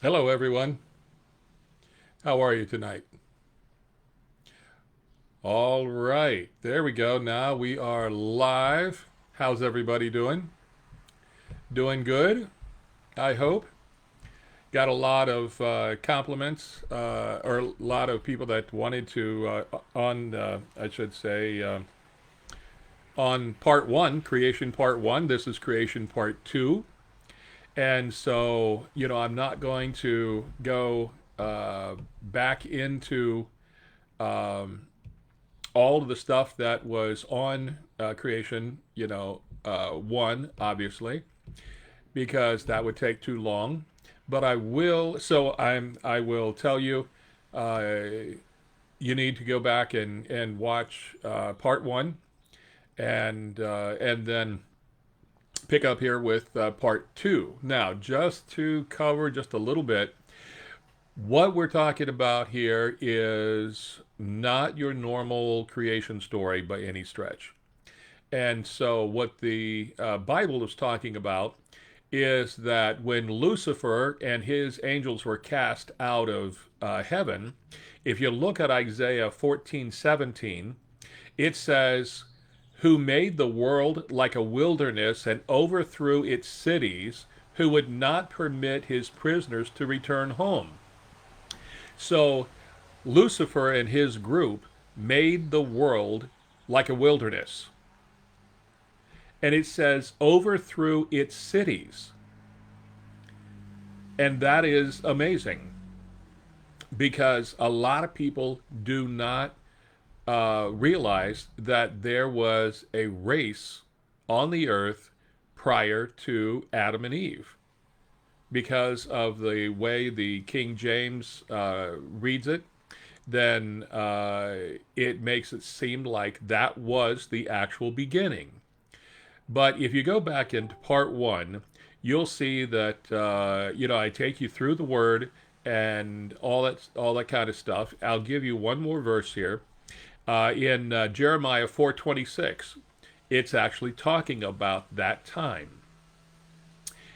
Hello, everyone. How are you tonight? All right, there we go. Now we are live. How's everybody doing? Doing good, I hope. Got a lot of compliments, or a lot of people that wanted to, I should say, on part one, creation part one. This is creation part two. And so, I'm not going to go back into um, all of the stuff that was on creation, one, obviously, because that would take too long. But I will, so I will tell you, uh, you need to go back and watch part one, and then pick up here with part two. Now, just to cover just a little bit, what we're talking about here is not your normal creation story by any stretch. And so, what the Bible is talking about is that when Lucifer and his angels were cast out of heaven, if you look at Isaiah 14:17, it says, "Who made the world like a wilderness and overthrew its cities, who would not permit his prisoners to return home." So, Lucifer and his group made the world like a wilderness. And it says overthrew its cities. And that is amazing because a lot of people do not realize that there was a race on the earth prior to Adam and Eve because of the way the King James reads it. Then it makes it seem like that was the actual beginning. But if you go back into part one, you'll see that I take you through the word and all that kind of stuff. I'll give you one more verse here in Jeremiah 4:26. It's actually talking about that time,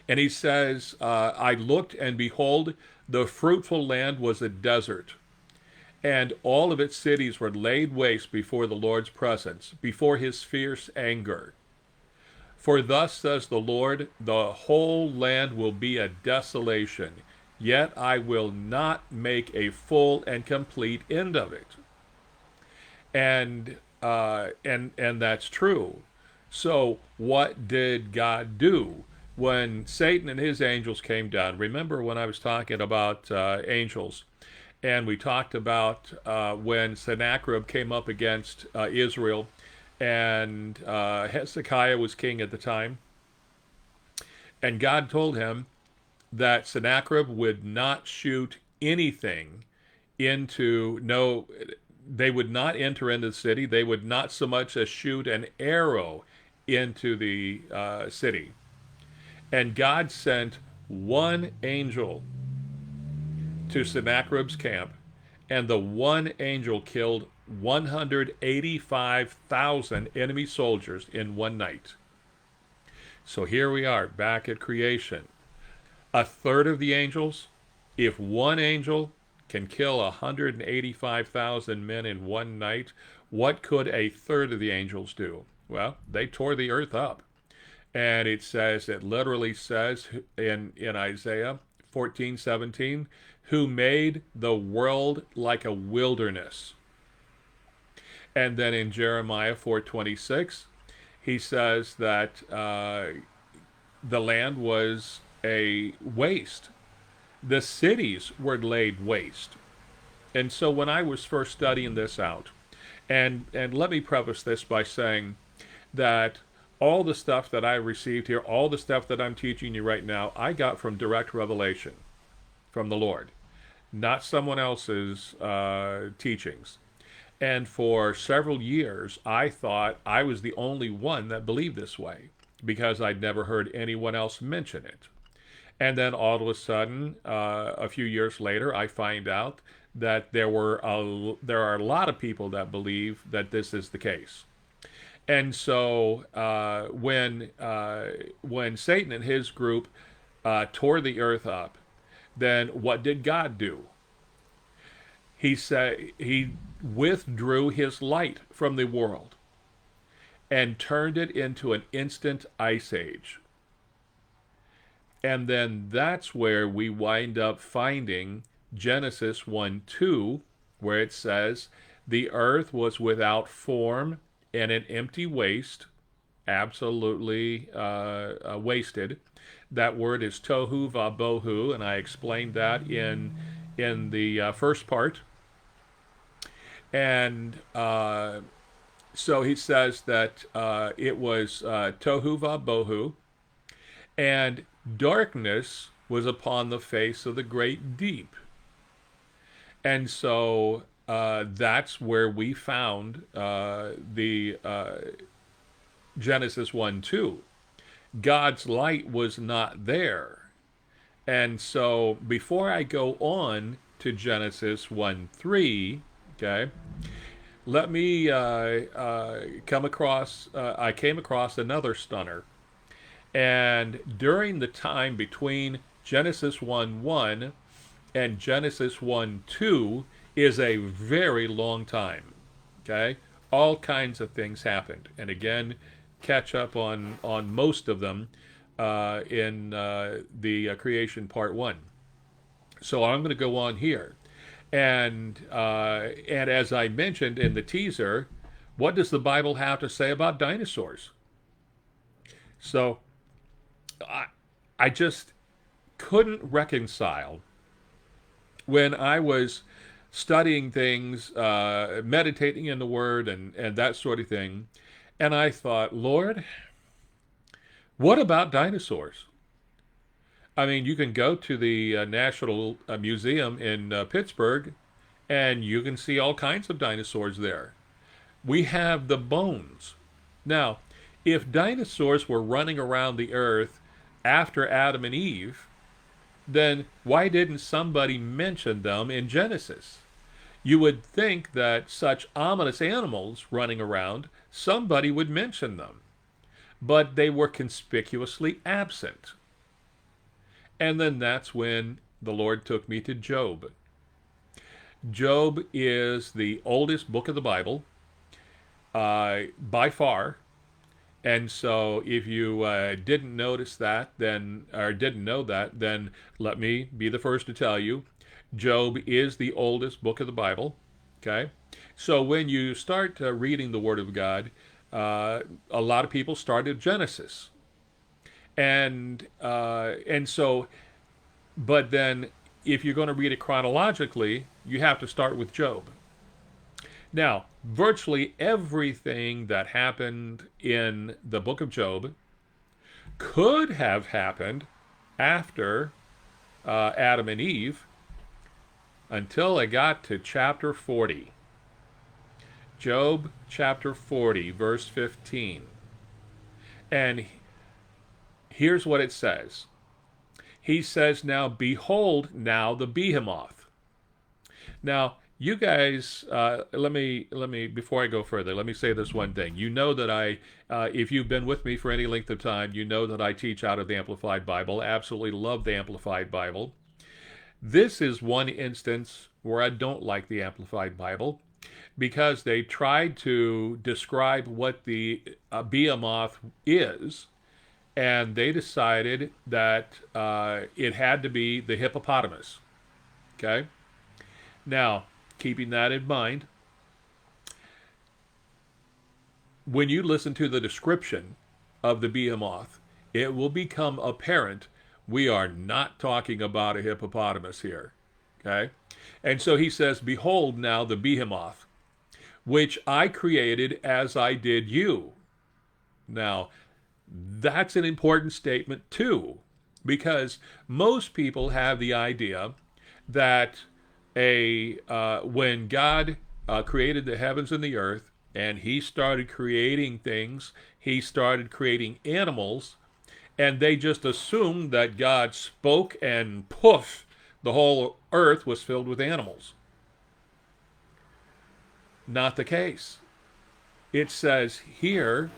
and he says, "I looked and behold, the fruitful land was a desert." And all of its cities were laid waste before the Lord's presence, before his fierce anger. For thus says the Lord, the whole land will be a desolation, yet I will not make a full and complete end of it. And that's true. So what did God do when Satan and his angels came down? Remember when I was talking about angels, and we talked about when Sennacherib came up against Israel, and Hezekiah was king at the time, and God told him that Sennacherib would not shoot anything into no they would not enter into the city. They would not so much as shoot an arrow into the city. And God sent one angel to Sennacherib's camp, and the one angel killed 185,000 enemy soldiers in one night. So here we are back at creation. A third of the angels, if one angel can kill 185,000 men in one night, what could a third of the angels do? Well, they tore the earth up. And it literally says in Isaiah 14:17, who made the world like a wilderness. And then in Jeremiah 4:26, he says that the land was a waste. The cities were laid waste. And so when I was first studying this out, and let me preface this by saying that all the stuff that I received here, all the stuff that I'm teaching you right now, I got from direct revelation from the Lord, not someone else's teachings. And for several years, I thought I was the only one that believed this way because I'd never heard anyone else mention it. And then all of a sudden, a few years later, I find out that there are a lot of people that believe that this is the case. And so when Satan and his group tore the earth up, then what did God do? He said he withdrew his light from the world and turned it into an instant ice age. And then that's where we wind up finding Genesis 1:2, where it says, the earth was without form and an empty waste, absolutely wasted. That word is tohu vabohu, and I explained that in the first part. And so he says that it was tohu vabohu, and darkness was upon the face of the great deep. And so that's where we found the Genesis 1:2. God's light was not there. And so before I go on to Genesis 1:3, okay, let me come across, I came across another stunner. And during the time between Genesis 1:1 and Genesis 1:2 is a very long time. Okay? All kinds of things happened. And again, catch up on most of them in the creation part 1. So I'm going to go on here. And as I mentioned in the teaser, what does the Bible have to say about dinosaurs? So I just couldn't reconcile when I was studying things, meditating in the Word and that sort of thing. And I thought, Lord, what about dinosaurs? I mean, you can go to the National Museum in Pittsburgh and you can see all kinds of dinosaurs there. We have the bones. Now, if dinosaurs were running around the earth after Adam and Eve, then why didn't somebody mention them in Genesis? You would think that such ominous animals running around, somebody would mention them. But they were conspicuously absent. And then that's when the Lord took me to Job. Job is the oldest book of the Bible, by far. And so if you didn't notice that, then, or didn't know that, then let me be the first to tell you, Job is the oldest book of the Bible. Okay? So when you start reading the Word of God, a lot of people start at Genesis. And so, but then if you're going to read it chronologically, you have to start with Job. Now, virtually everything that happened in the book of Job could have happened after Adam and Eve until I got to chapter 40. Job chapter 40, verse 15. And here's what it says. He says, now, behold, now the behemoth. Now, you guys, let me, before I go further, let me say this one thing. You know that if you've been with me for any length of time, you know that I teach out of the Amplified Bible. I absolutely love the Amplified Bible. This is one instance where I don't like the Amplified Bible because they tried to describe what the behemoth is, and they decided that it had to be the hippopotamus. Okay? Now, keeping that in mind, when you listen to the description of the behemoth, it will become apparent we are not talking about a hippopotamus here. Okay? And so he says, behold now the behemoth, which I created as I did you. Now, that's an important statement too, because most people have the idea that when God created the heavens and the earth, and he started creating things, he started creating animals, and they just assumed that God spoke and poof, the whole earth was filled with animals. Not the case. It says here,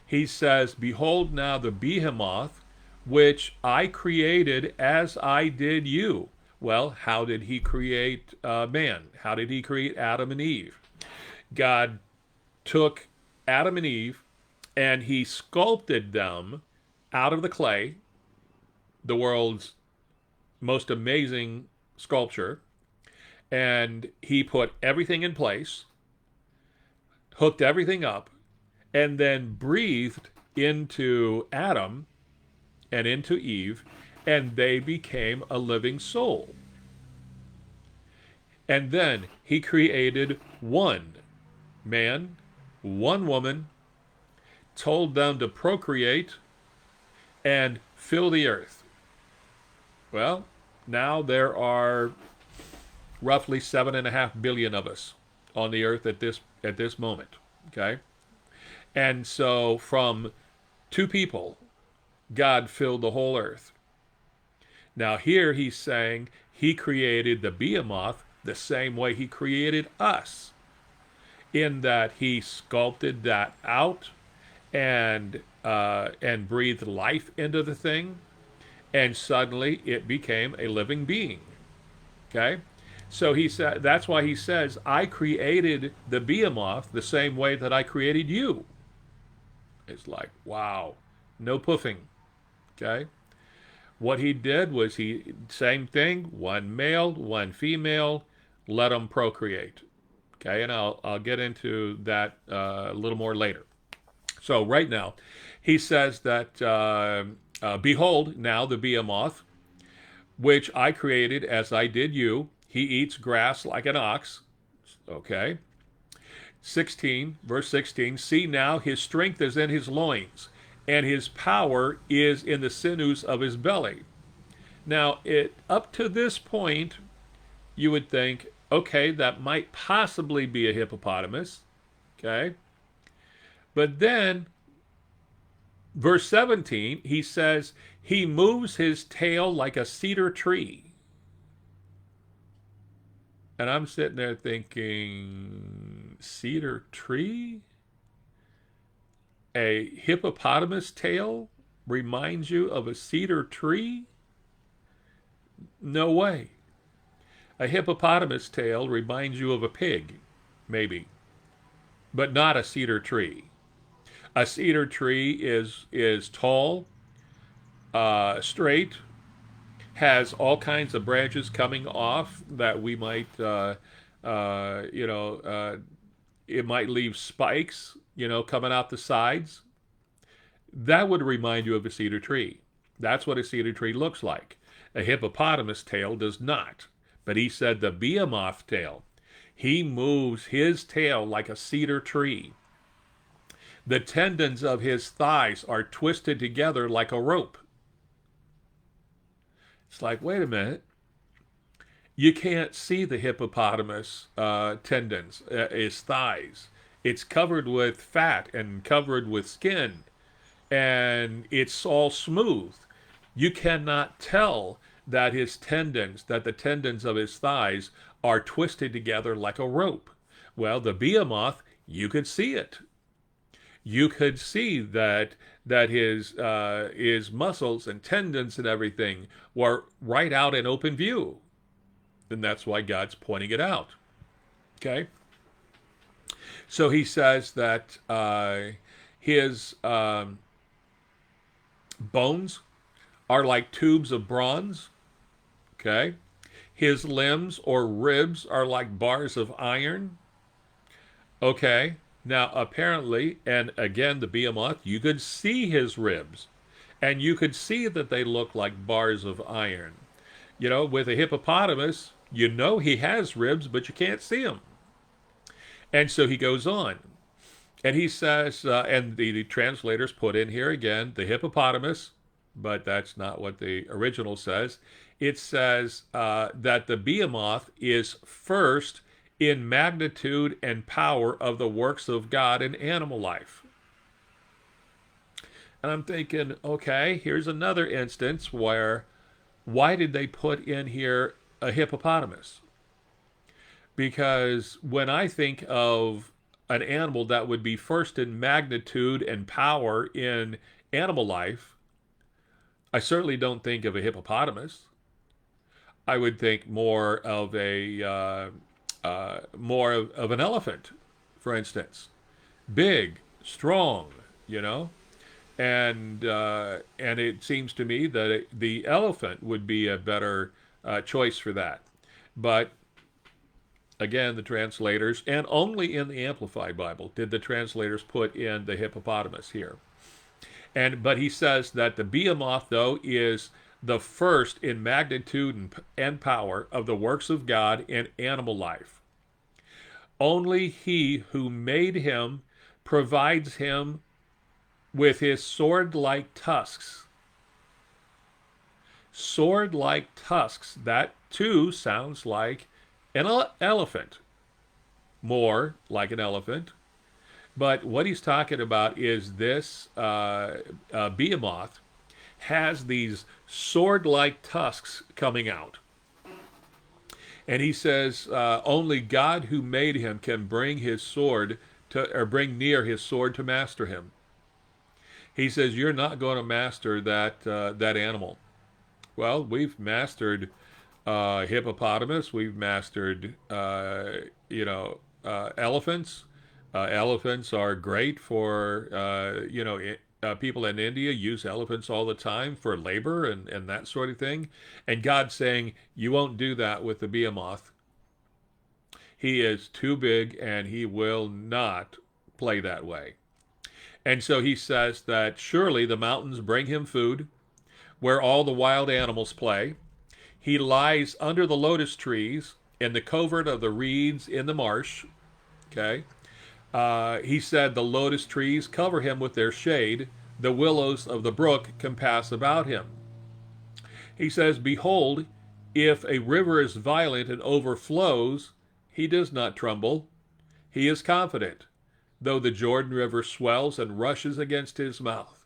he says, behold now the behemoth, which I created as I did you. Well, how did he create man? How did he create Adam and Eve? God took Adam and Eve and he sculpted them out of the clay, the world's most amazing sculpture, and he put everything in place, hooked everything up, and then breathed into Adam and into Eve, and they became a living soul. And then he created one man, one woman, told them to procreate and fill the earth. Well, now there are roughly 7.5 billion of us on the earth at this moment. Okay? And so from two people, God filled the whole earth. Now here he's saying he created the behemoth the same way he created us, in that he sculpted that out and breathed life into the thing, and suddenly it became a living being. Okay? So he said that's why he says, I created the behemoth the same way that I created you. It's like, wow, no puffing. Okay? What he did was same thing, one male, one female, let them procreate. Okay, and I'll get into that a little more later. So right now, he says that, behold, now the behemoth, which I created as I did you, he eats grass like an ox. Okay. 16, verse 16, see now his strength is in his loins, and his power is in the sinews of his belly. Now, up to this point, you would think, okay, that might possibly be a hippopotamus. Okay. But then, verse 17, he says, he moves his tail like a cedar tree. And I'm sitting there thinking, cedar tree? A hippopotamus tail reminds you of a cedar tree? No way. A hippopotamus tail reminds you of a pig, maybe, but not a cedar tree. A cedar tree is tall, straight, has all kinds of branches coming off that we might, it might leave spikes, coming out the sides. That would remind you of a cedar tree. That's what a cedar tree looks like. A hippopotamus tail does not. But he said the behemoth tail, he moves his tail like a cedar tree. The tendons of his thighs are twisted together like a rope. It's like, wait a minute. You can't see the hippopotamus tendons, his thighs. It's covered with fat and covered with skin, and it's all smooth. You cannot tell that the tendons of his thighs are twisted together like a rope. Well, the behemoth, you could see it. You could see that his muscles and tendons and everything were right out in open view. And that's why God's pointing it out. Okay? So he says that his bones are like tubes of bronze. Okay? His limbs or ribs are like bars of iron. Okay? Now, apparently, and again, the behemoth, you could see his ribs, and you could see that they look like bars of iron. With a hippopotamus, he has ribs, but you can't see them. And so he goes on, and he says, and the translators put in here again, the hippopotamus, but that's not what the original says. It says that the behemoth is first in magnitude and power of the works of God in animal life. And I'm thinking, okay, here's another instance why did they put in here a hippopotamus? Because when I think of an animal that would be first in magnitude and power in animal life, I certainly don't think of a hippopotamus. I would think more of a more of an elephant, for instance, big, strong, you know, and it seems to me that the elephant would be a better choice for that. But again, the translators, and only in the Amplified Bible did the translators put in the hippopotamus here. But he says that the behemoth, though, is the first in magnitude and power of the works of God in animal life. Only he who made him provides him with his sword-like tusks. Sword-like tusks, that too sounds like an elephant, more like an elephant. But what he's talking about is this behemoth has these sword-like tusks coming out. And he says only God who made him can bring his sword to, or bring near his sword to master him. He says you're not going to master that animal. Well, we've mastered hippopotamus. We've mastered elephants. Elephants are great for people in India use elephants all the time for labor and that sort of thing. And God's saying, you won't do that with the behemoth. He is too big and he will not play that way. And so he says that surely the mountains bring him food, where all the wild animals play. He lies under the lotus trees in the covert of the reeds in the marsh. Okay. He said the lotus trees cover him with their shade. The willows of the brook compass about him. He says, behold, if a river is violent and overflows, he does not tremble. He is confident, though the Jordan River swells and rushes against his mouth.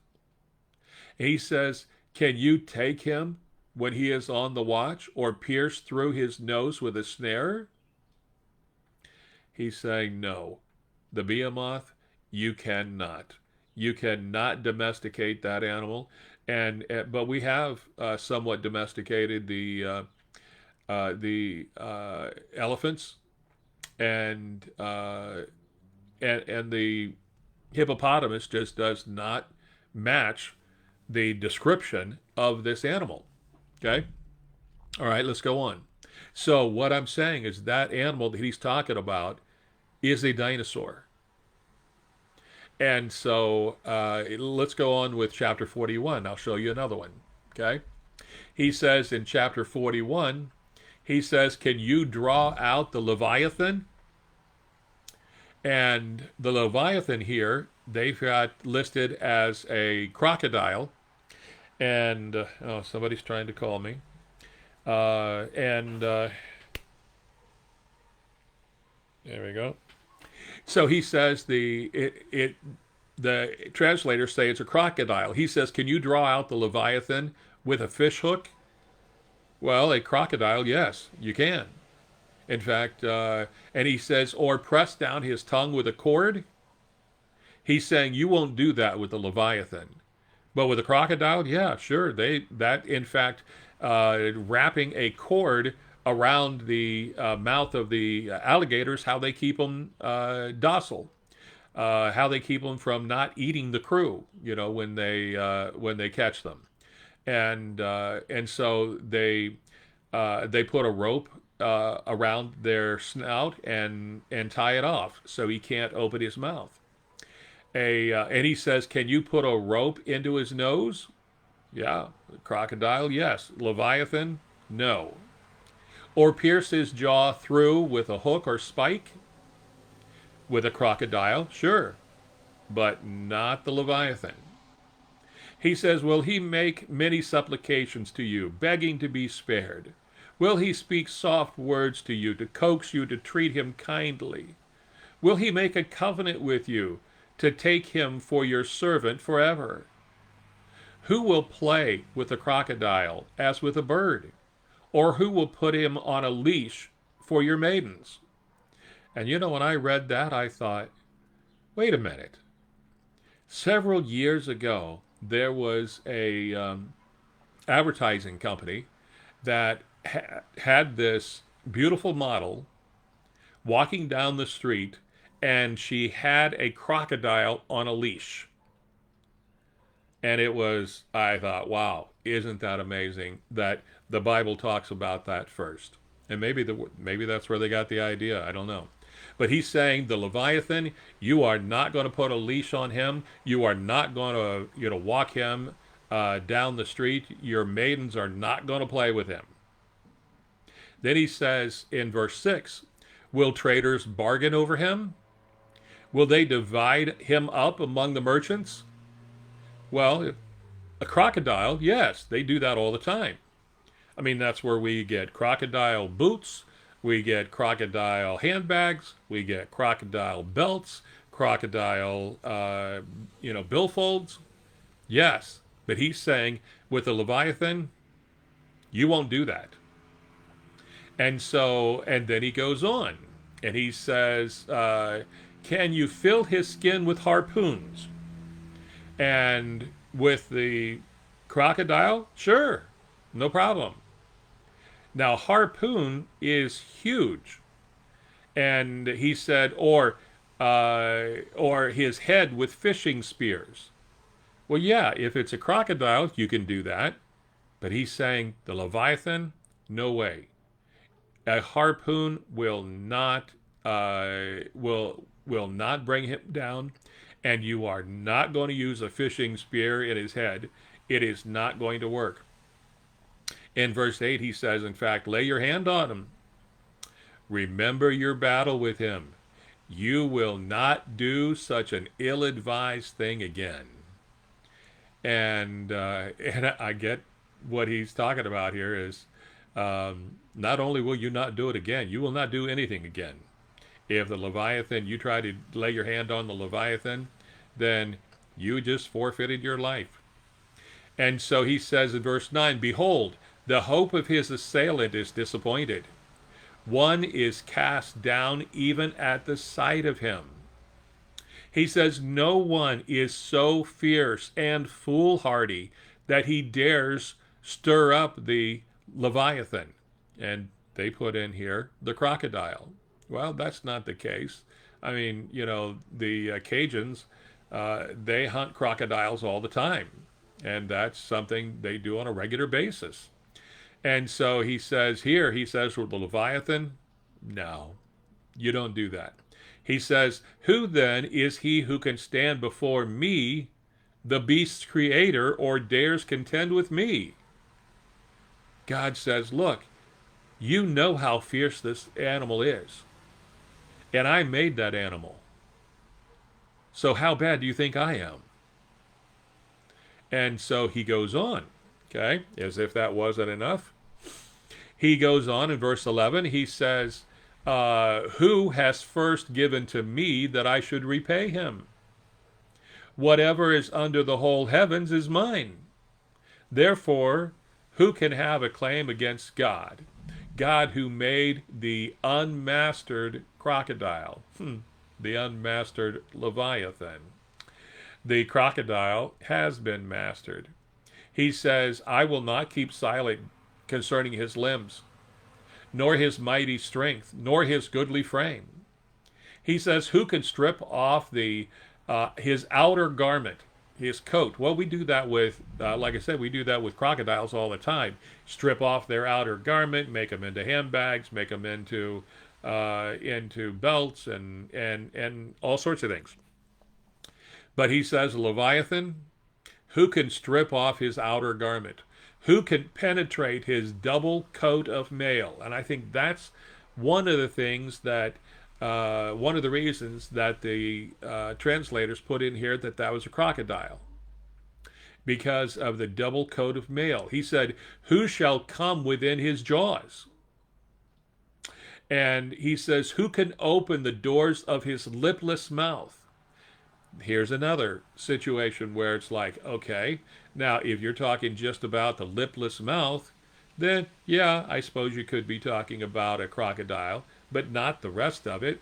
He says, can you take him when he is on the watch, or pierce through his nose with a snare? He's saying, no. The behemoth, you cannot. You cannot domesticate that animal, but we have somewhat domesticated the elephants and the hippopotamus just does not match the description of this animal. Okay? All right, let's go on. So what I'm saying is that animal that he's talking about is a dinosaur. And so let's go on with chapter 41. I'll show you another one. Okay? He says in chapter 41, he says, can you draw out the Leviathan? And the Leviathan here, they've got listed as a crocodile. And, somebody's trying to call me. There we go. So he says the translators say it's a crocodile. He says, can you draw out the Leviathan with a fish hook? Well, a crocodile, yes, you can. In fact, and he says, or press down his tongue with a cord. He's saying you won't do that with the Leviathan. But with a crocodile, yeah, sure. In fact, wrapping a cord around the mouth of the alligators, how they keep them docile, how they keep them from not eating the crew, when they catch them, and so they put a rope around their snout and tie it off so he can't open his mouth. And he says, can you put a rope into his nose? Yeah. Crocodile, yes. Leviathan, no. Or pierce his jaw through with a hook or spike? With a crocodile, sure. But not the Leviathan. He says, will he make many supplications to you, begging to be spared? Will he speak soft words to you, to coax you to treat him kindly? Will he make a covenant with you, to take him for your servant forever? Who will play with the crocodile as with a bird? Or who will put him on a leash for your maidens? And when I read that, I thought, wait a minute. Several years ago, there was a advertising company that had this beautiful model walking down the street, and she had a crocodile on a leash. And it was, I thought, wow, isn't that amazing that the Bible talks about that first? And maybe that's where they got the idea. I don't know. But he's saying the Leviathan, you are not going to put a leash on him. You are not going to, walk him down the street. Your maidens are not going to play with him. Then he says in verse 6, will traders bargain over him? Will they divide him up among the merchants? Well, a crocodile, yes, they do that all the time. I mean, that's where we get crocodile boots, we get crocodile handbags, we get crocodile belts, crocodile, billfolds. Yes, but he's saying with the Leviathan, you won't do that. And then he goes on, and he says, can you fill his skin with harpoons? And with the crocodile, sure, no problem. Now, harpoon is huge. And he said, or his head with fishing spears. Well, yeah, if it's a crocodile, you can do that. But he's saying the Leviathan, no way. A harpoon will not bring him down, and you are not going to use a fishing spear in his head. It is not going to work. In verse 8, he says, in fact, lay your hand on him. Remember your battle with him. You will not do such an ill-advised thing again. And I get what he's talking about here is not only will you not do it again, you will not do anything again. If the Leviathan, you try to lay your hand on the Leviathan, then you just forfeited your life. And so he says in verse 9, behold, the hope of his assailant is disappointed. One is cast down even at the sight of him. He says no one is so fierce and foolhardy that he dares stir up the Leviathan. And they put in here the crocodile. Well, that's not the case. I mean, the Cajuns, they hunt crocodiles all the time. And that's something they do on a regular basis. And so he says with the Leviathan, no, you don't do that. He says, who then is he who can stand before me, the beast's creator, or dares contend with me? God says, look, you know how fierce this animal is. And I made that animal. So how bad do you think I am? And so he goes on, okay, as if that wasn't enough. He goes on in verse 11, he says, who has first given to me that I should repay him? Whatever is under the whole heavens is mine. Therefore, who can have a claim against God? God who made the unmastered crocodile, the unmastered Leviathan. The crocodile has been mastered. He says, I will not keep silent concerning his limbs, nor his mighty strength, nor his goodly frame. He says, who can strip off his outer garment, his coat? Well, we do that with, like I said, we do that with crocodiles all the time. Strip off their outer garment, make them into handbags, make them into belts and all sorts of things. But he says, Leviathan, who can strip off his outer garment? Who can penetrate his double coat of mail? And I think that's one of the things that, one of the reasons that the translators put in here that was a crocodile. Because of the double coat of mail. He said, who shall come within his jaws? And he says, who can open the doors of his lipless mouth? Here's another situation where it's like, okay, now if you're talking just about the lipless mouth, then yeah, I suppose you could be talking about a crocodile, but not the rest of it.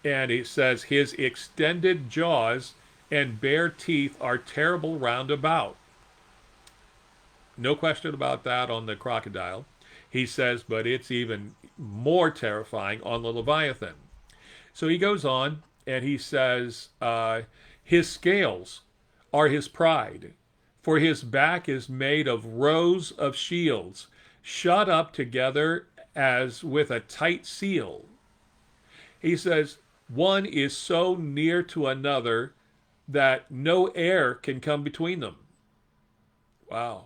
And he says his extended jaws and bare teeth are terrible round about. No question about that on the crocodile. He says, but it's even more terrifying on the Leviathan. So he goes on and he says, his scales are his pride, for his back is made of rows of shields, shut up together as with a tight seal. He says, one is so near to another that no air can come between them. Wow.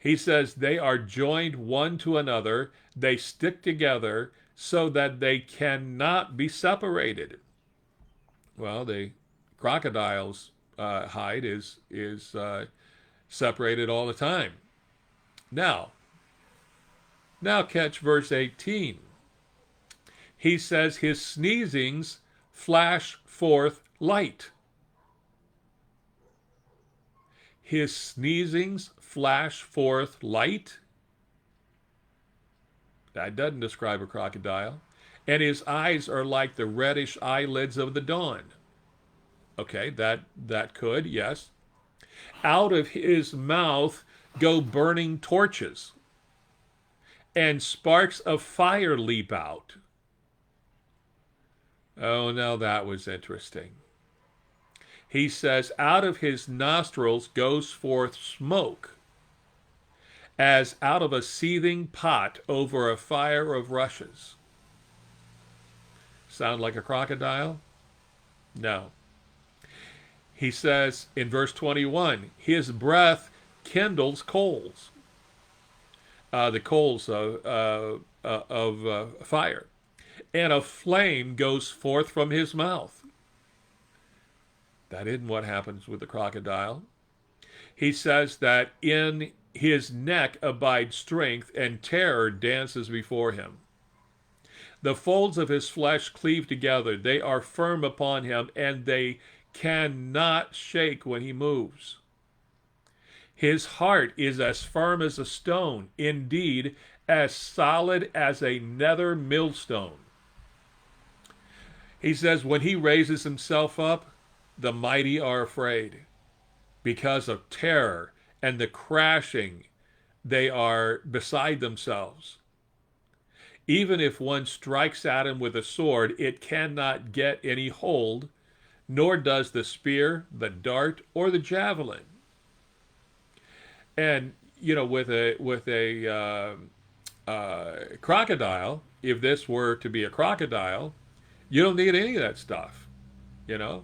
He says they are joined one to another, they stick together so that they cannot be separated. Well, the crocodile's hide is separated all the time. Now, catch verse 18. He says his sneezings flash forth light. His sneezings flash forth light. That doesn't describe a crocodile. And his eyes are like the reddish eyelids of the dawn. Okay, that could, yes. Out of his mouth go burning torches, and sparks of fire leap out. Oh, now that was interesting. He says, out of his nostrils goes forth smoke, as out of a seething pot over a fire of rushes. Sound like a crocodile? No. He says in verse 21, his breath kindles coals, the coals of fire, and a flame goes forth from his mouth. That isn't what happens with the crocodile. He says that in his neck abides strength, and terror dances before him. The folds of his flesh cleave together. They are firm upon him, and they cannot shake when he moves. His heart is as firm as a stone, indeed, as solid as a nether millstone. He says, when he raises himself up, the mighty are afraid. Because of terror and the crashing, they are beside themselves. Even if one strikes at him with a sword, it cannot get any hold, nor does the spear, the dart, or the javelin. And with a crocodile, if this were to be a crocodile, you don't need any of that stuff. You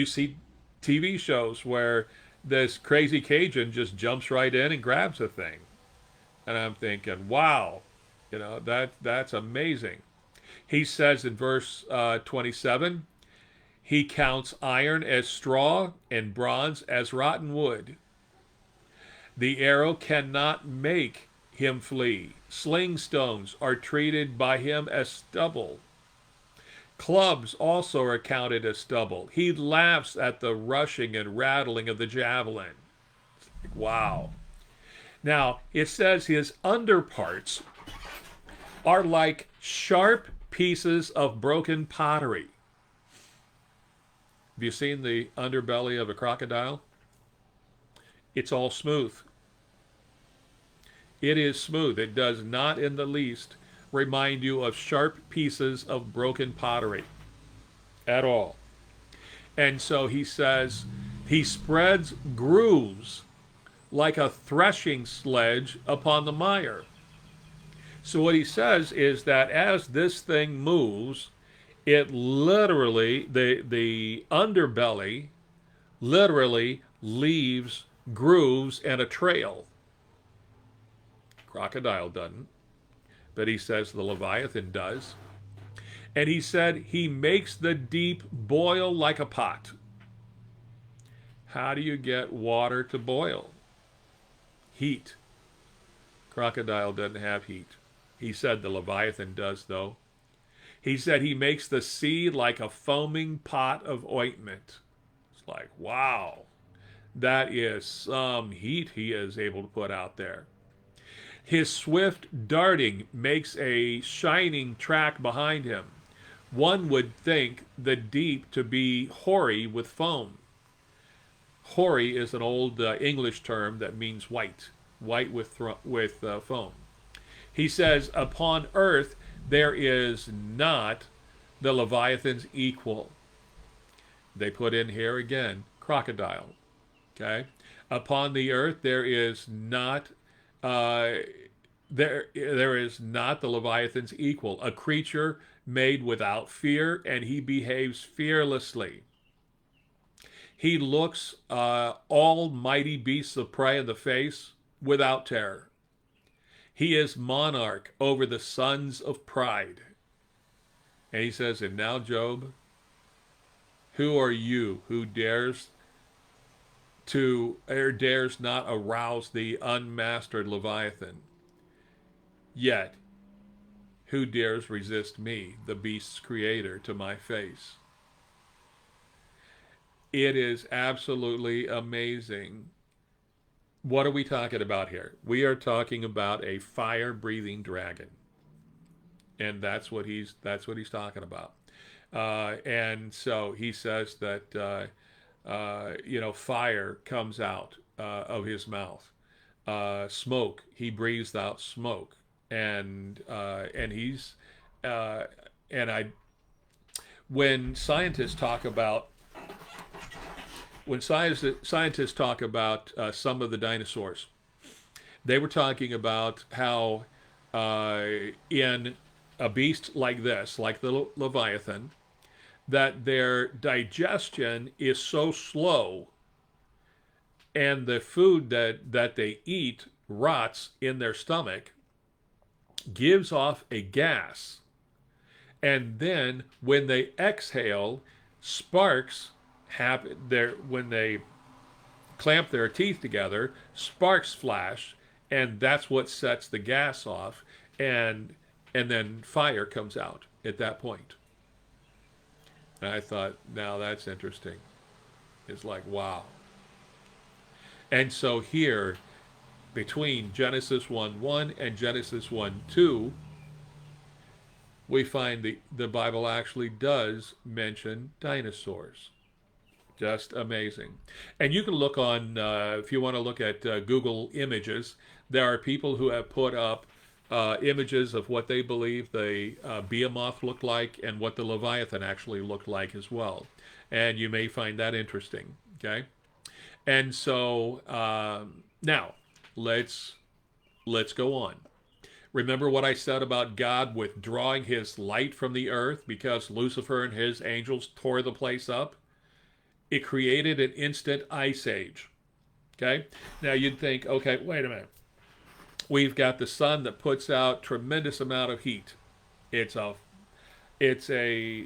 see TV shows where this crazy Cajun just jumps right in and grabs a thing, and I'm thinking, wow, that's amazing. He says in verse 27, he counts iron as straw and bronze as rotten wood. The arrow cannot make him flee. Sling stones are treated by him as stubble. Clubs also are counted as stubble. He laughs at the rushing and rattling of the javelin. Wow. Now, it says his underparts are like sharp pieces of broken pottery. Have you seen the underbelly of a crocodile? It's all smooth. It is smooth. It does not in the least remind you of sharp pieces of broken pottery at all. And so he says he spreads grooves like a threshing sledge upon the mire. So what he says is that as this thing moves, it literally, the underbelly literally leaves grooves and a trail. Crocodile doesn't, but he says the Leviathan does. And he said he makes the deep boil like a pot. How do you get water to boil? Heat. Crocodile doesn't have heat. He said the Leviathan does, though. He said he makes the sea like a foaming pot of ointment. It's like, wow, that is some heat he is able to put out there. His swift darting makes a shining track behind him. One would think the deep to be hoary with foam. Hoary is an old English term that means white, white with foam. He says, upon earth there is not the Leviathan's equal. They put in here again, crocodile. Okay? Upon the earth there is not uh, there is not the Leviathan's equal, a creature made without fear, and he behaves fearlessly. He looks all mighty beasts of prey in the face without terror. He is monarch over the sons of pride. And he says, and now, Job, who are you who dares not arouse the unmastered Leviathan? Yet, who dares resist me, the beast's creator, to my face? It is absolutely amazing. What are we talking about here? We are talking about a fire-breathing dragon, and that's what he's talking about. And so he says that fire comes out of his mouth. Smoke, he breathes out smoke, and he's and I when scientists talk about scientists talk about some of the dinosaurs, they were talking about how in a beast like this, like the Leviathan, that their digestion is so slow and the food that they eat rots in their stomach, gives off a gas. And then when they exhale, sparks happen there. When they clamp their teeth together, sparks flash, and that's what sets the gas off, and then fire comes out at that point. And I thought, now that's interesting. It's like, wow. And so here, between Genesis 1:1 and Genesis 1:2, we find the Bible actually does mention dinosaurs. Just amazing. And you can look on, if you want to look at Google Images, there are people who have put up images of what they believe the Behemoth looked like and what the Leviathan actually looked like as well. And you may find that interesting. Okay? And so now let's go on. Remember what I said about God withdrawing his light from the earth because Lucifer and his angels tore the place up? It created an instant ice age. Okay? Now you'd think, okay, wait a minute. We've got the sun that puts out tremendous amount of heat. It's a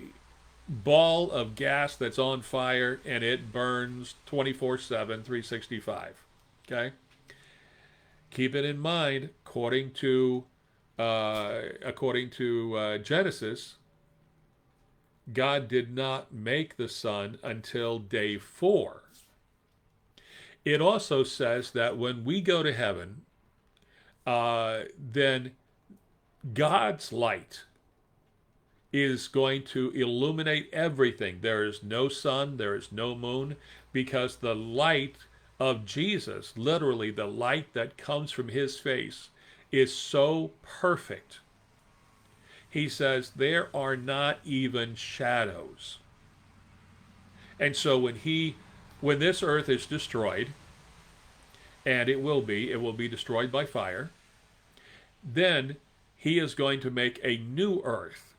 ball of gas that's on fire and it burns 24/7, 365. Okay? Keep it in mind, according to Genesis, God did not make the sun until day 4. It also says that when we go to heaven, then God's light is going to illuminate everything. There is no sun, there is no moon, because the light of Jesus, literally the light that comes from his face, is so perfect. He says there are not even shadows. And so when this earth is destroyed, and it will be destroyed by fire, then he is going to make a new earth.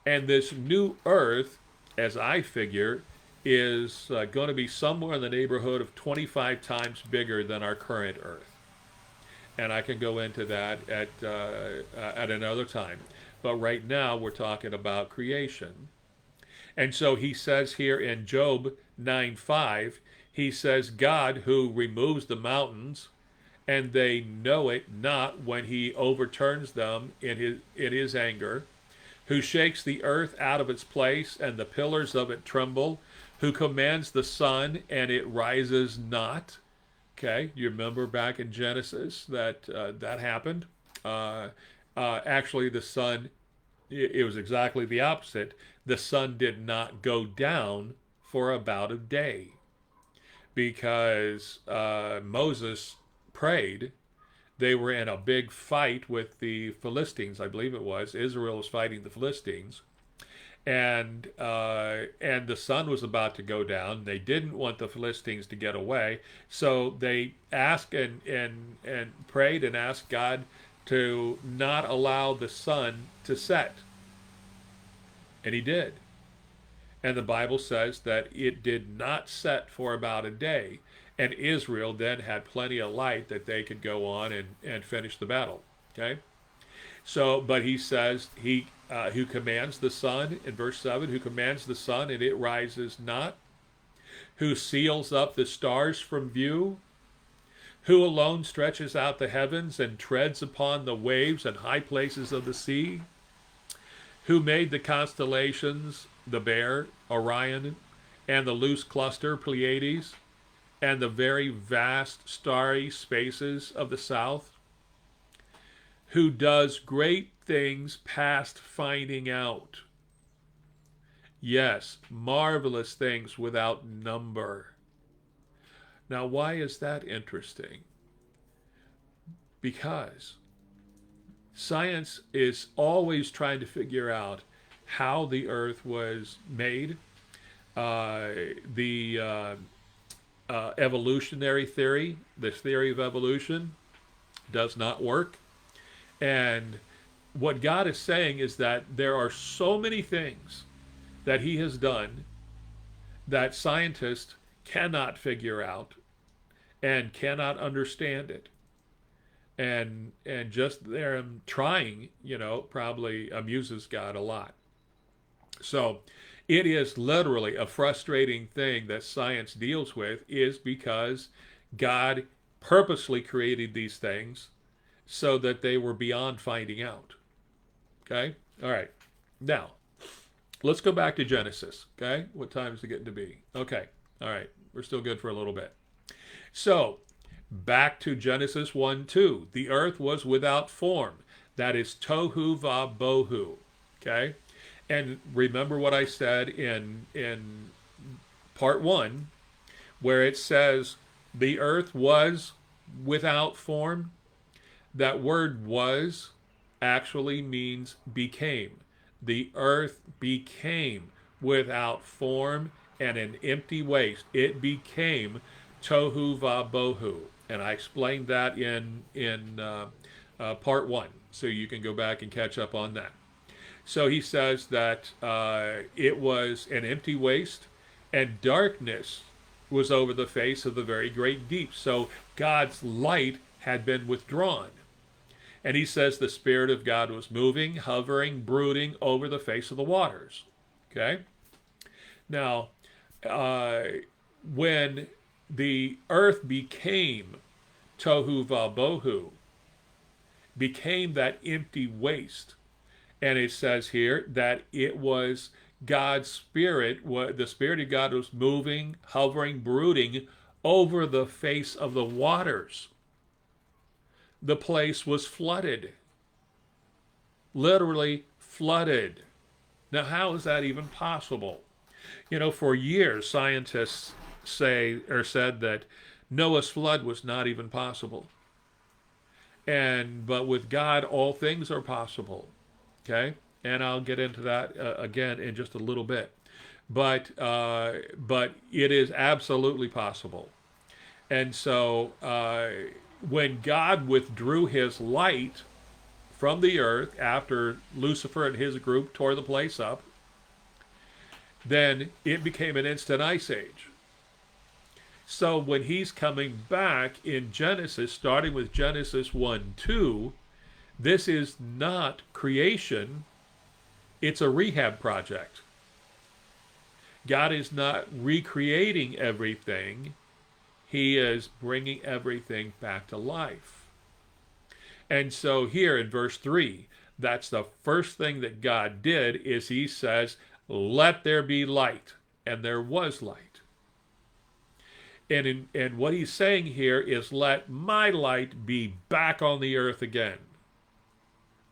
And this new earth, as I figure, is going to be somewhere in the neighborhood of 25 times bigger than our current earth. And I can go into that at another time. But right now we're talking about creation. And so he says here in Job 9:5, he says, God who removes the mountains, and they know it not when he overturns them in his anger, who shakes the earth out of its place, and the pillars of it tremble, who commands the sun, and it rises not. Okay, you remember back in Genesis that that happened. Actually, the sun, it was exactly the opposite. The sun did not go down for about a day. because Moses prayed. They were in a big fight with the Philistines, I believe it was. Israel was fighting the Philistines, and the sun was about to go down. They didn't want the Philistines to get away, so they asked and prayed and asked God to not allow the sun to set, and He did. And the Bible says that it did not set for about a day, and Israel then had plenty of light that they could go on and finish the battle. Okay. So, but he says, he who commands the sun, in verse 7, who commands the sun and it rises not, who seals up the stars from view, who alone stretches out the heavens and treads upon the waves and high places of the sea, who made the constellations, the Bear, Orion, and the loose cluster, Pleiades, and the very vast starry spaces of the south, who does great things past finding out. Yes, marvelous things without number. Now, why is that interesting? Because science is always trying to figure out how the earth was made. The evolutionary theory, the theory of evolution, does not work. And what God is saying is that there are so many things that He has done that scientists cannot figure out and cannot understand it. And just them trying, probably amuses God a lot. So it is literally a frustrating thing that science deals with, is because God purposely created these things so that they were beyond finding out. Okay? All right. Now, let's go back to Genesis. Okay? What time is it getting to be? Okay. All right. We're still good for a little bit. So, back to Genesis 1:2. The earth was without form. That is tohu va bohu. Okay? And remember what I said in part 1, where it says the earth was without form. That word was actually means became. The earth became without form and an empty waste. It became tohu va bohu. And I explained that in part 1. So you can go back and catch up on that. So he says that it was an empty waste, and darkness was over the face of the very great deep. So God's light had been withdrawn. And he says the Spirit of God was moving, hovering, brooding over the face of the waters. Okay? Now, when the earth became tohu va bohu, became that empty waste, and it says here that it was God's Spirit, the Spirit of God was moving, hovering, brooding over the face of the waters. The place was flooded. Literally flooded. Now, how is that even possible? For years, scientists said that Noah's flood was not even possible. But with God, all things are possible. Okay? And I'll get into that again in just a little bit. But it is absolutely possible. And so when God withdrew His light from the earth after Lucifer and his group tore the place up, then it became an instant ice age. So when He's coming back in Genesis, starting with Genesis 1:2, this is not creation, it's a rehab project. God is not recreating everything, He is bringing everything back to life. And so here in verse 3, that's the first thing that God did, is He says, let there be light. And there was light. And what He's saying here is, let my light be back on the earth again.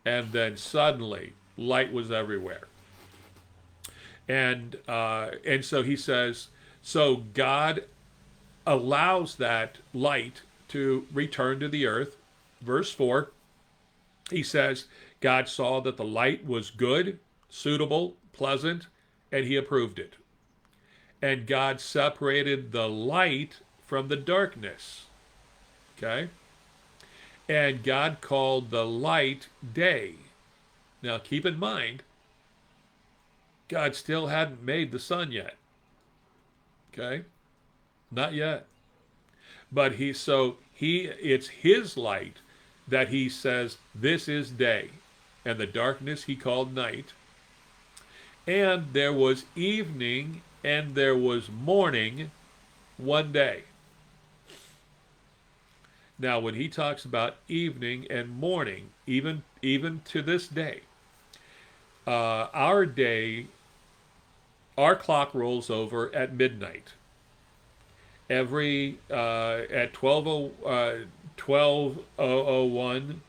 And then suddenly, light was everywhere. And so He says, so God allows that light to return to the earth. Verse 4, he says, God saw that the light was good, suitable, pleasant, and he approved it. And God separated the light from the darkness. Okay? And God called the light day. Now keep in mind, God still hadn't made the sun yet. Okay? Not yet. But it's his light that he says, this is day. And the darkness he called night. And there was evening and there was morning one day. Now, when he talks about evening and morning, even to this day, our day, our clock rolls over at midnight. At 12:01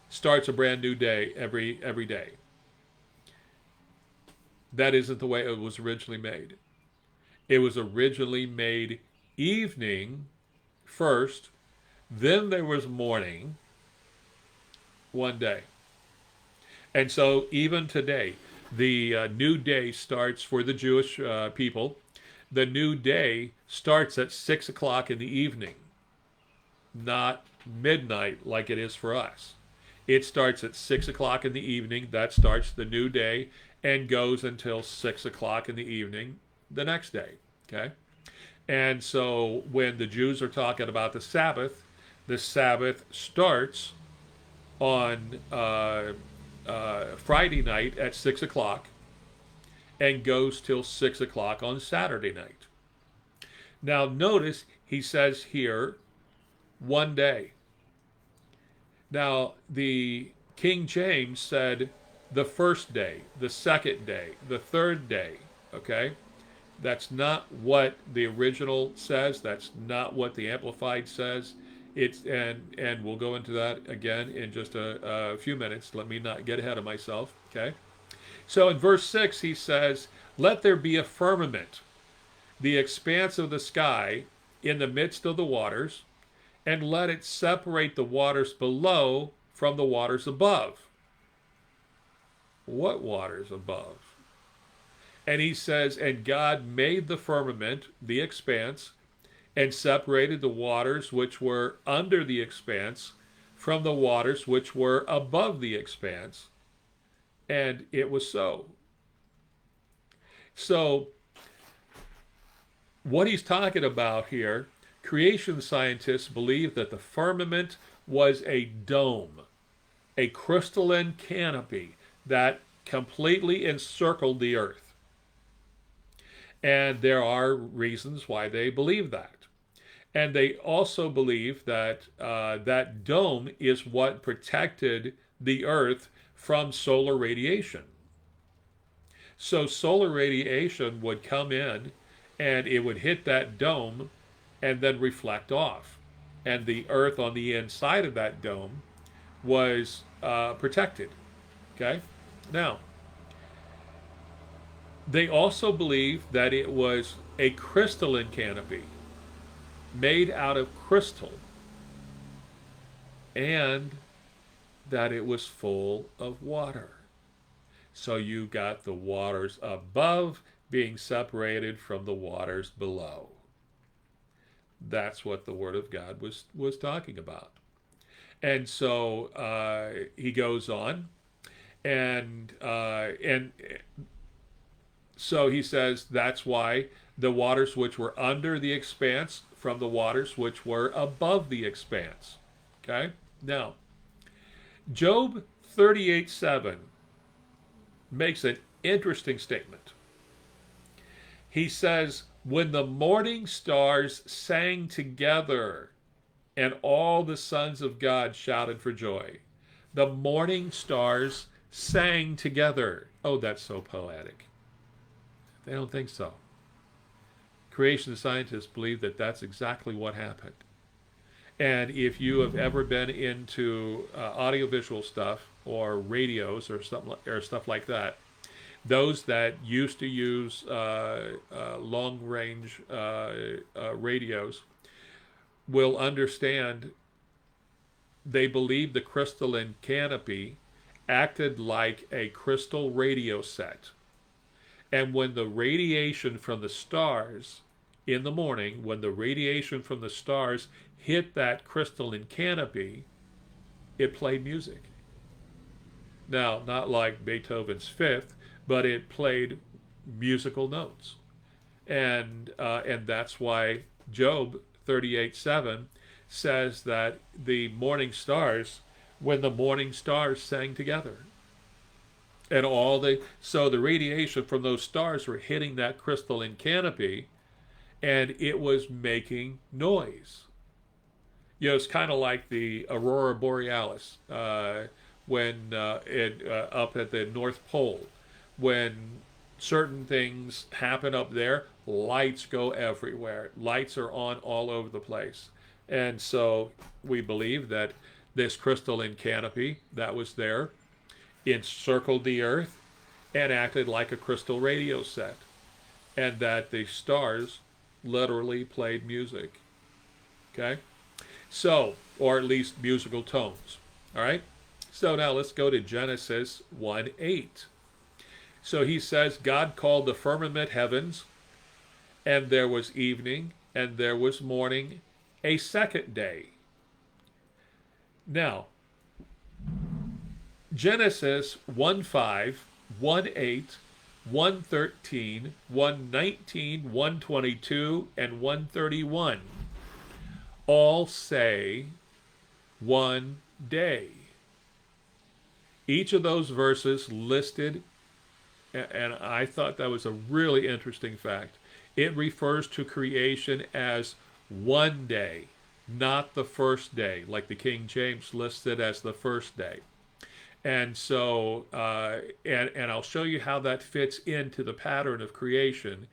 starts a brand new day every day. That isn't the way it was originally made. It was originally made evening first, then there was morning one day. And so even today, the new day starts for the Jewish people. The new day starts at 6 o'clock in the evening, not midnight like it is for us. It starts at 6 o'clock in the evening. That starts the new day and goes until 6 o'clock in the evening the next day. Okay? And so when the Jews are talking about the Sabbath starts on Friday night at 6 o'clock and goes till 6 o'clock on Saturday night. Now notice he says here, one day. Now the King James said the first day, the second day, the third day, okay? That's not what the original says. That's not what the Amplified says. And we'll go into that again in just a few minutes. Let me not get ahead of myself, okay? So in verse 6, he says, let there be a firmament, the expanse of the sky in the midst of the waters, and let it separate the waters below from the waters above. What waters above? And he says, and God made the firmament, the expanse, and separated the waters which were under the expanse from the waters which were above the expanse. And it was so. So, what he's talking about here, creation scientists believe that the firmament was a dome, a crystalline canopy that completely encircled the earth. And there are reasons why they believe that. And they also believe that that dome is what protected the earth from solar radiation. So solar radiation would come in and it would hit that dome and then reflect off. And the earth on the inside of that dome was protected. Okay? Now, they also believe that it was a crystalline canopy made out of crystal and that it was full of water. So you got the waters above being separated from the waters below. That's what the Word of God was talking about. And so he goes on, and so he says that's why the waters which were under the expanse from the waters which were above the expanse. Okay? Now, Job 38:7 makes an interesting statement. He says, when the morning stars sang together and all the sons of God shouted for joy. The morning stars sang together. Oh, that's so poetic. They don't think so. Creation scientists believe that that's exactly what happened. And if you have ever been into audiovisual stuff or radios or stuff like that, those that used to use long-range radios, will understand they believe the crystalline canopy acted like a crystal radio set. And when the radiation from the stars in the morning, when the radiation from the stars hit that crystalline canopy, it played music. Now, not like Beethoven's Fifth, but it played musical notes. And that's why Job 38:7 says that the morning stars, when the morning stars sang together, and so the radiation from those stars were hitting that crystalline canopy, and it was making noise. It's kind of like the aurora borealis when up at the North Pole, when certain things happen up there, lights go everywhere. Lights are on all over the place. And so we believe that this crystalline canopy that was there encircled the earth and acted like a crystal radio set, and that the stars literally played music. Okay? So, or at least musical tones. All right? So now let's go to Genesis 1:8. So he says, God called the firmament heavens, and there was evening, and there was morning, a second day. Now, Genesis 1:5, 1:8, 1:13, 1:19, 1:22, and 1:31 all say one day. Each of those verses listed, and I thought that was a really interesting fact, it refers to creation as one day, not the first day, like the King James lists it as the first day. And so, and I'll show you how that fits into the pattern of creation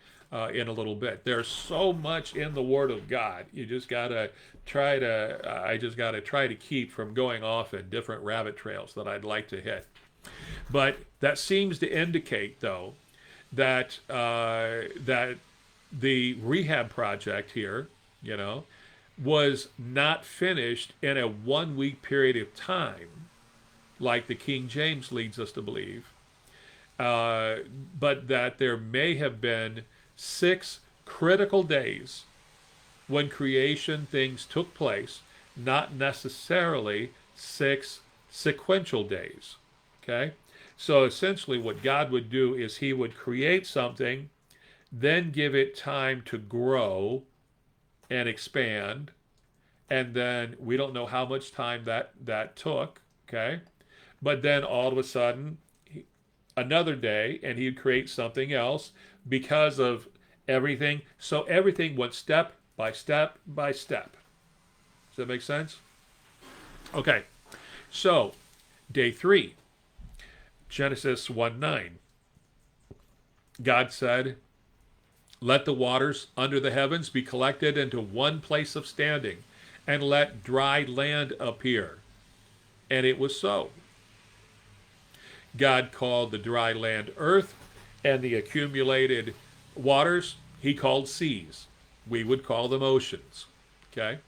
in a little bit. There's so much in the Word of God. You just gotta try to. I just gotta try to keep from going off in different rabbit trails that I'd like to hit. But that seems to indicate, though, that that the rehab project here, was not finished in a 1 week period of time, like the King James leads us to believe, but that there may have been 6 critical days when creation things took place, not necessarily 6 sequential days. Okay? So essentially what God would do is he would create something, then give it time to grow and expand, and then we don't know how much time that took, okay? But then all of a sudden, another day, and he'd create something else because of everything. So everything went step by step by step. Does that make sense? Okay, so day 3, Genesis 1:9. God said, let the waters under the heavens be collected into one place of standing, and let dry land appear. And it was so. God called the dry land earth, and the accumulated waters he called seas. We would call them oceans. Okay?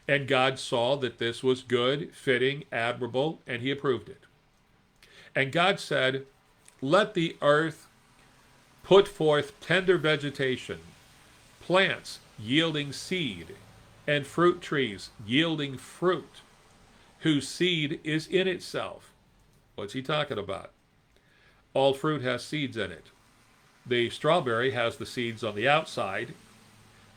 And God saw that this was good, fitting, admirable, and he approved it. And God said, let the earth put forth tender vegetation, plants yielding seed, and fruit trees yielding fruit, whose seed is in itself. What's he talking about? All fruit has seeds in it. The strawberry has the seeds on the outside,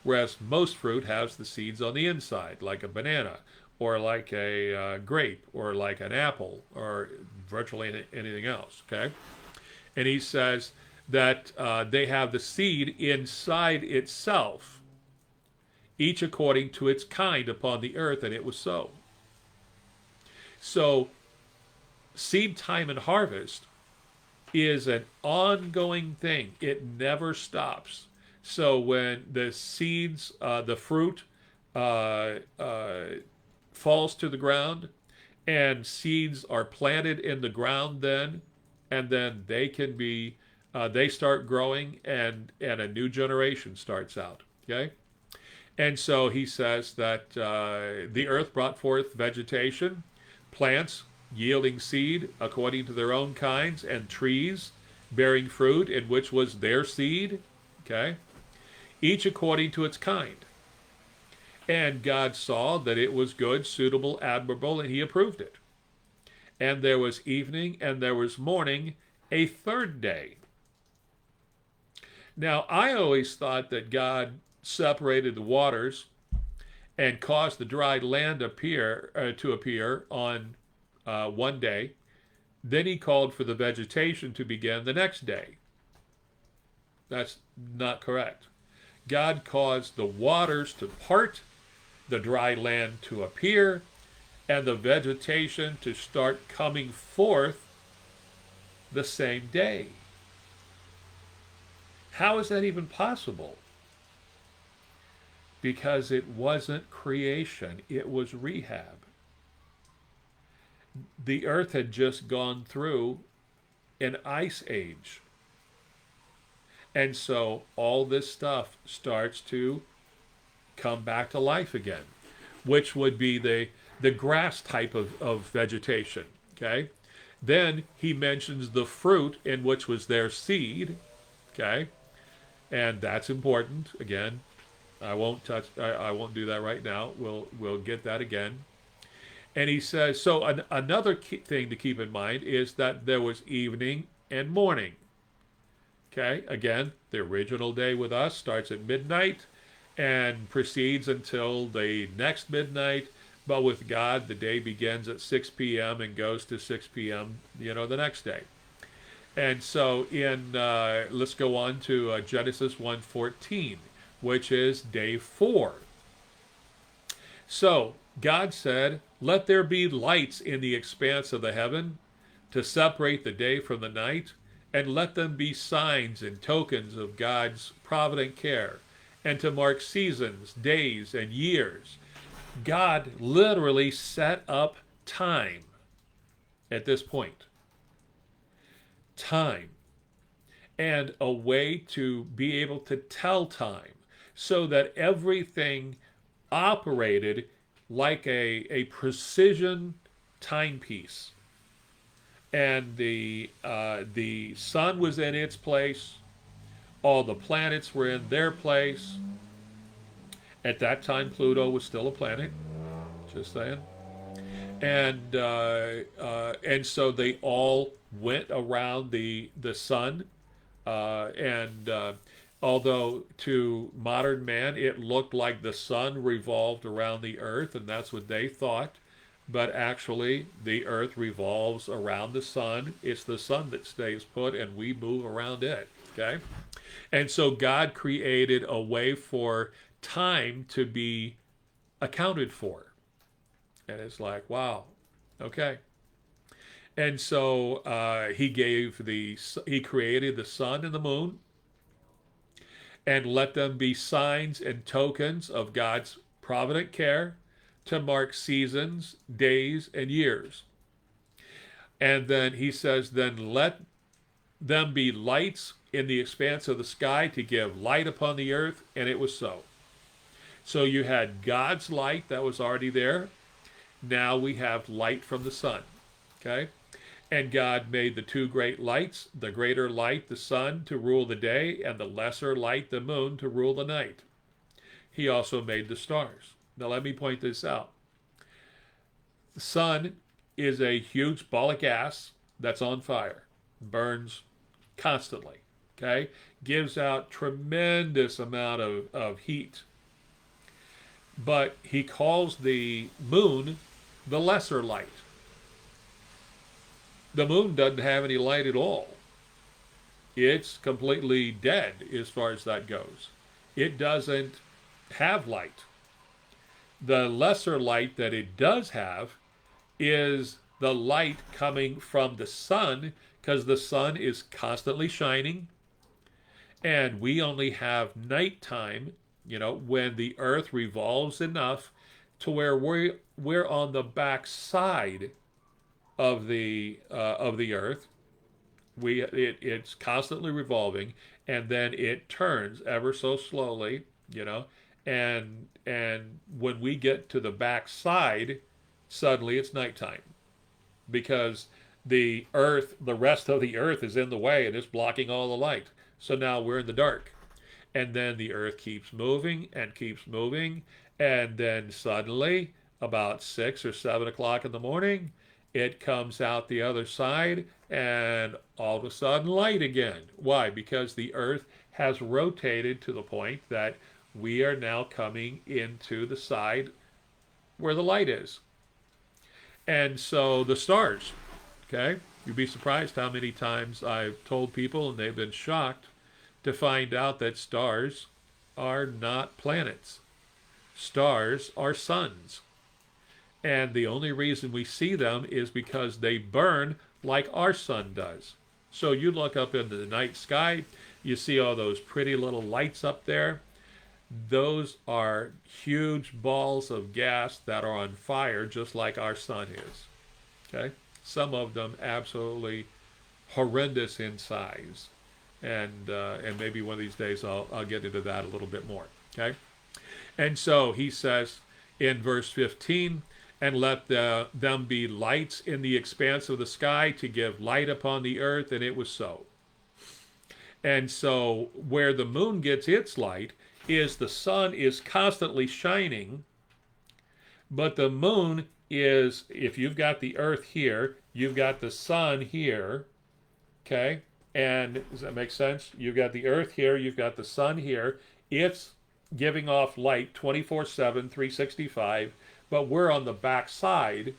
whereas most fruit has the seeds on the inside, like a banana, or like a grape, or like an apple, or virtually anything else, okay? And he says that they have the seed inside itself, each according to its kind upon the earth, and it was so. So, seed time and harvest is an ongoing thing. It never stops. So when the seeds, the fruit falls to the ground, and seeds are planted in the ground then, and then they can be, they start growing, and a new generation starts out, okay? And so he says that the earth brought forth vegetation, plants yielding seed according to their own kinds, and trees bearing fruit in which was their seed, okay, each according to its kind. And God saw that it was good, suitable, admirable, and he approved it. And there was evening and there was morning, a third day. Now, I always thought that God separated the waters and caused the dry land to appear on one day. Then he called for the vegetation to begin the next day. That's not correct. God caused the waters to part, the dry land to appear, and the vegetation to start coming forth the same day. How is that even possible? Because it wasn't creation, it was rehab. The earth had just gone through an ice age. And so all this stuff starts to come back to life again, which would be the grass type of vegetation. Okay? Then he mentions the fruit in which was their seed. Okay? And that's important. Again, I won't won't do that right now. We'll get that again. And he says, so another thing to keep in mind is that there was evening and morning. Okay, again, the original day with us starts at midnight and proceeds until the next midnight. But with God, the day begins at 6 p.m. and goes to 6 p.m., the next day. And so let's go on to Genesis 1:14, which is day 4. So God said, let there be lights in the expanse of the heaven to separate the day from the night, and let them be signs and tokens of God's provident care, and to mark seasons, days, and years. God literally set up time at this point. Time. And a way to be able to tell time so that everything operated like a precision timepiece. And the sun was in its place. All the planets were in their place. At that time, Pluto was still a planet. Just saying. And so they all went around the sun. Although to modern man it looked like the sun revolved around the earth, and that's what they thought, but actually the earth revolves around the sun. It's the sun that stays put and we move around it. Okay? And so God created a way for time to be accounted for. And it's like, wow, okay. And so he created the sun and the moon, and let them be signs and tokens of God's provident care to mark seasons, days, and years. And then he says, then let them be lights in the expanse of the sky to give light upon the earth, and it was so. So you had God's light that was already there. Now we have light from the sun. Okay? And God made the two great lights, the greater light, the sun, to rule the day, and the lesser light, the moon, to rule the night. He also made the stars. Now let me point this out. The sun is a huge ball of gas that's on fire, burns constantly, okay? Gives out tremendous amount of heat. But he calls the moon the lesser light. The moon doesn't have any light at all. It's completely dead as far as that goes. It doesn't have light. The lesser light that it does have is the light coming from the sun, because the sun is constantly shining, and we only have nighttime, when the earth revolves enough to where we're on the back side of the earth. It's constantly revolving, and then it turns ever so slowly, and when we get to the back side, suddenly it's nighttime because the rest of the earth is in the way and it's blocking all the light. So now we're in the dark. And then the earth keeps moving, and then suddenly, about 6 or 7 o'clock in the morning, it comes out the other side, and all of a sudden, light again. Why? Because the earth has rotated to the point that we are now coming into the side where the light is. And so the stars, okay? You'd be surprised how many times I've told people, and they've been shocked to find out that stars are not planets. Stars are suns. And the only reason we see them is because they burn like our sun does. So you look up into the night sky, you see all those pretty little lights up there. Those are huge balls of gas that are on fire, just like our sun is. Okay? Some of them absolutely horrendous in size. And maybe one of these days I'll get into that a little bit more. Okay? And so he says in verse 15, and let them be lights in the expanse of the sky to give light upon the earth, and it was so. And so where the moon gets its light is the sun is constantly shining, but the moon is, if you've got the earth here, you've got the sun here, okay? And does that make sense? You've got the earth here, you've got the sun here. It's giving off light 24/7, 365, but we're on the back side,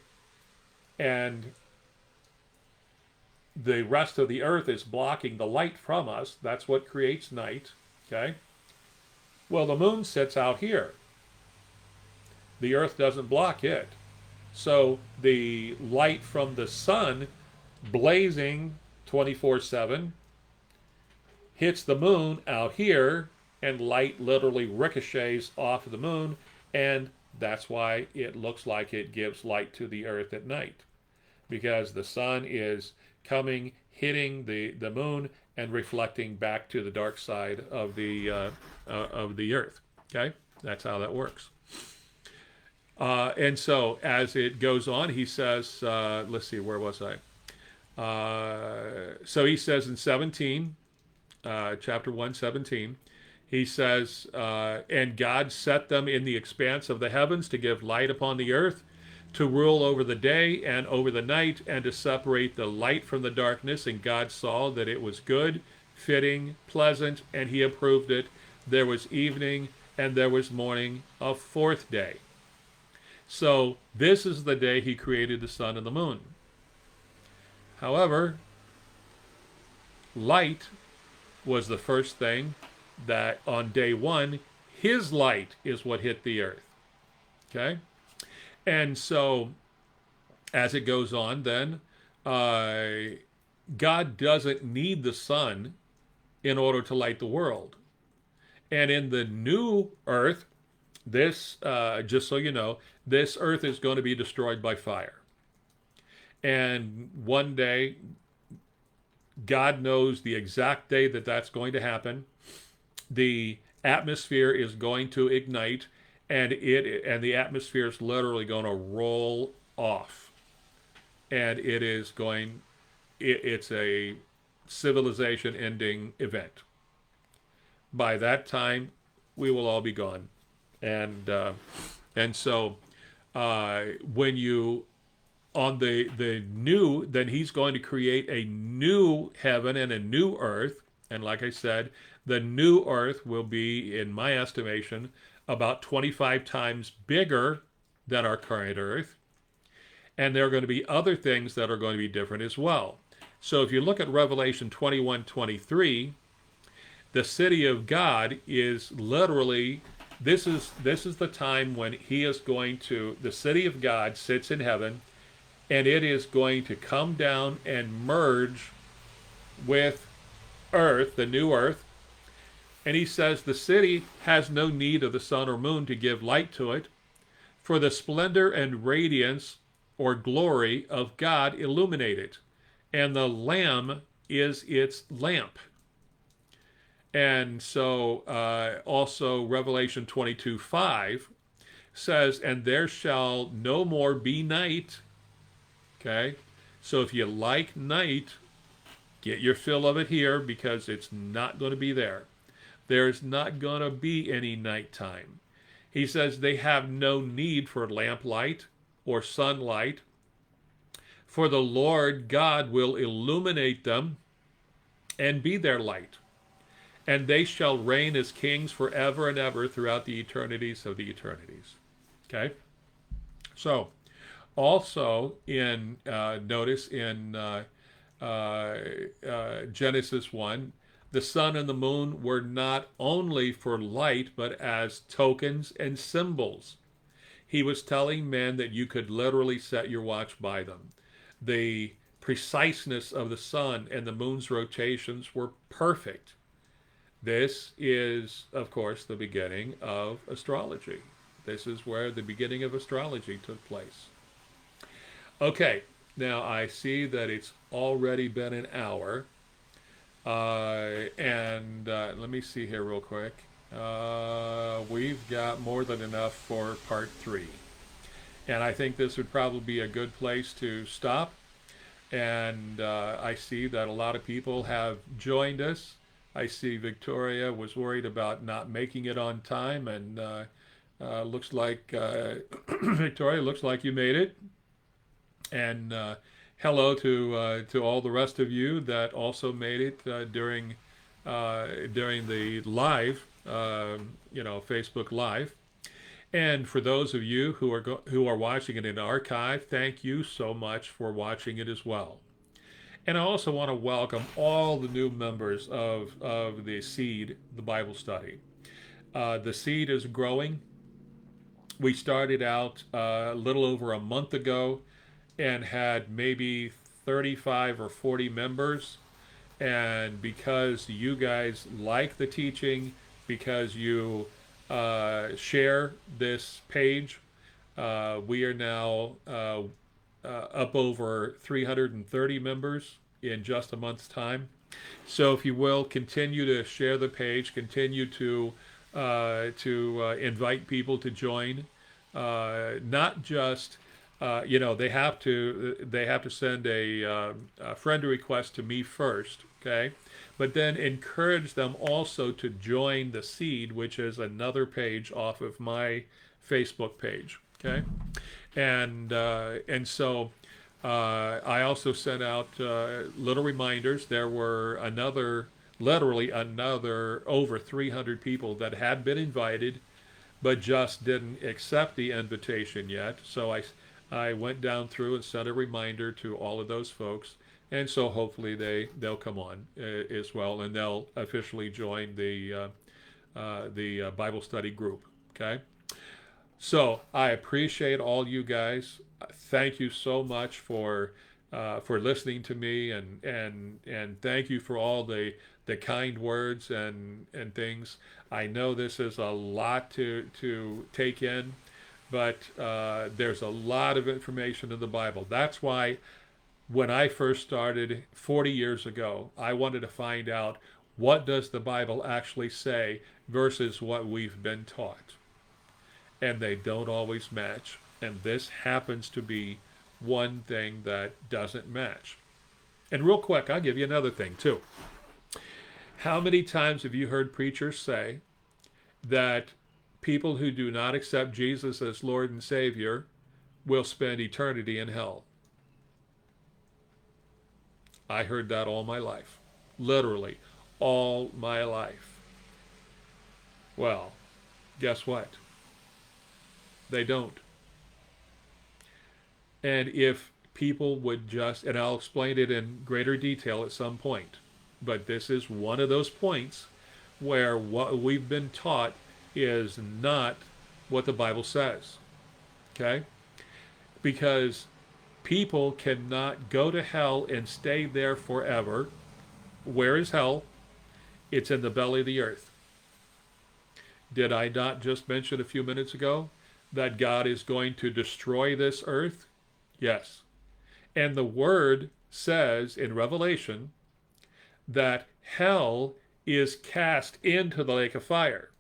and the rest of the earth is blocking the light from us. That's what creates night, okay? Well, the moon sits out here. The earth doesn't block it. So the light from the sun blazing 24/7 hits the moon out here, and light literally ricochets off of the moon, and that's why it looks like it gives light to the earth at night, because the sun is coming, hitting the moon, and reflecting back to the dark side of the earth. Okay, that's how that works. And so as it goes on, he says, let's see, where was I? So he says in 17, chapter 1:17, he says, and God set them in the expanse of the heavens to give light upon the earth, to rule over the day and over the night, and to separate the light from the darkness. And God saw that it was good, fitting, pleasant, and he approved it. There was evening and there was morning, a fourth day. So this is the day he created the sun and the moon. However, light was the first thing that on day one, his light is what hit the earth. Okay? And so as it goes on then, God doesn't need the sun in order to light the world. And in the new earth, this, just so you know, this earth is going to be destroyed by fire. And one day, God knows the exact day that that's going to happen. The atmosphere is going to ignite, and the atmosphere is literally going to roll off. And it's a civilization-ending event. By that time, we will all be gone. And so when you on the new, then he's going to create a new heaven and a new earth. And like I said, the new earth will be, in my estimation, about 25 times bigger than our current earth. And there are going to be other things that are going to be different as well. So if you look at Revelation 21:23, the city of God is literally, this is the time when he is going to, the city of God sits in heaven, and it is going to come down and merge with earth, the new earth. And he says the city has no need of the sun or moon to give light to it, for the splendor and radiance or glory of God illuminate it, and the Lamb is its lamp. And so also Revelation 22:5 says, and there shall no more be night. Okay. So if you like night, get your fill of it here because it's not going to be there. There's not going to be any nighttime. He says they have no need for lamplight or sunlight, for the Lord God will illuminate them and be their light. And they shall reign as kings forever and ever throughout the eternities of the eternities. Okay? So, also in, notice in Genesis 1, the sun and the moon were not only for light, but as tokens and symbols. He was telling men that you could literally set your watch by them. The preciseness of the sun and the moon's rotations were perfect. This is, of course, the beginning of astrology. This is where the beginning of astrology took place. Okay, now I see that it's already been an hour. And let me see here real quick. We've got more than enough for part 3. And I think this would probably be a good place to stop. And I see that a lot of people have joined us. I see Victoria was worried about not making it on time, and looks like Victoria, looks like you made it. And hello to all the rest of you that also made it during the live, Facebook Live. And for those of you who are watching it in archive, thank you so much for watching it as well. And I also want to welcome all the new members of the Seed, the Bible study. The Seed is growing. We started out a little over a month ago and had maybe 35 or 40 members. And because you guys like the teaching, because you share this page, we are now up over 330 members in just a month's time. So if you will, continue to share the page, continue to invite people to join. Not just they have to send a friend request to me first, okay? But then encourage them also to join the Seed, which is another page off of my Facebook page, okay? And so I also sent out little reminders. There were literally another over 300 people that had been invited, but just didn't accept the invitation yet. So I went down through and sent a reminder to all of those folks, and so hopefully they'll come on as well, and they'll officially join the Bible study group. Okay, so I appreciate all you guys. Thank you so much for listening to me, and thank you for all the kind words and things. I know this is a lot to take in, but there's a lot of information in the Bible. That's why when I first started 40 years ago, I wanted to find out what does the Bible actually say versus what we've been taught. And they don't always match. And this happens to be one thing that doesn't match. And real quick, I'll give you another thing too. How many times have you heard preachers say that people who do not accept Jesus as Lord and Savior will spend eternity in hell? I heard that all my life. Literally, all my life. Well, guess what? They don't. And if people would just, and I'll explain it in greater detail at some point, but this is one of those points where what we've been taught is not what the Bible says. Okay? Because people cannot go to hell and stay there forever. Where is hell? It's in the belly of the earth. Did I not just mention a few minutes ago that God is going to destroy this earth? Yes. And the Word says in Revelation that hell is cast into the lake of fire.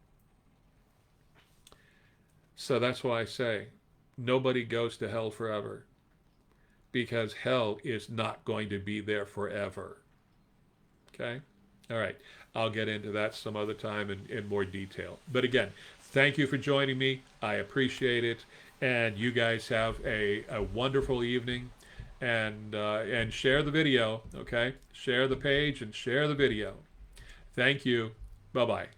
So that's why I say nobody goes to hell forever, because hell is not going to be there forever. Okay? All right. I'll get into that some other time in more detail. But again, thank you for joining me. I appreciate it. And you guys have a wonderful evening. And share the video, okay? Share the page and share the video. Thank you. Bye-bye.